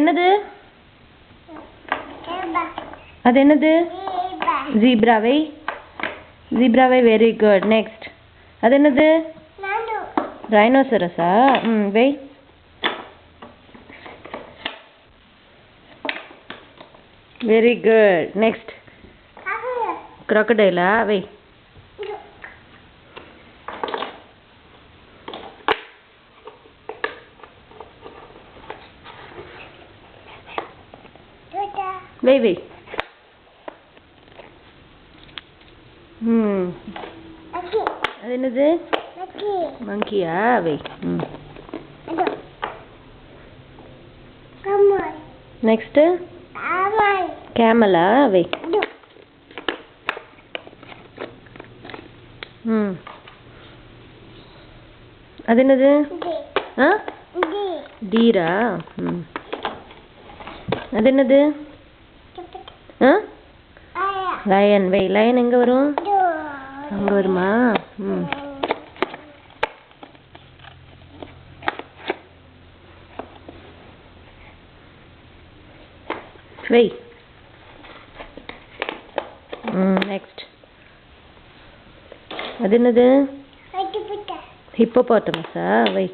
என்னது அது என்னது ஜீப்ராவை ஜீப்ராவை வெரி குட் நெக்ஸ்ட் அது என்னது ரைனோசரஸா வை வெரி குட் நெக்ஸ்ட் crocodile வை வை வை அது என்னது மங்கியா வை நெக்ஸ்ட் கேமலா வை அது என்னது டீரா அது என்னது லயன் வை லயன் எங்க வரும் அங்க வருமா வை நெக்ஸ்ட் அது என்னது ஹிப்போபோட்டமஸா வை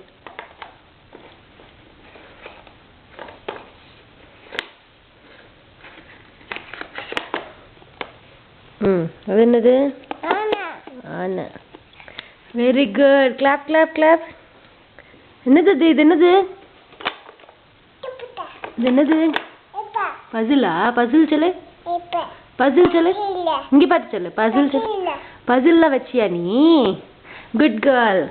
அது என்னது ஆனா very good clap clap clap என்னது இது என்னது இது என்னது பசிலா பசில் சொல்லு பசில் சொல்லு இங்க பார்த்து சொல்லு பசில் சொல்லு பசில்ல வச்சியா நீ குட் கேர்ள்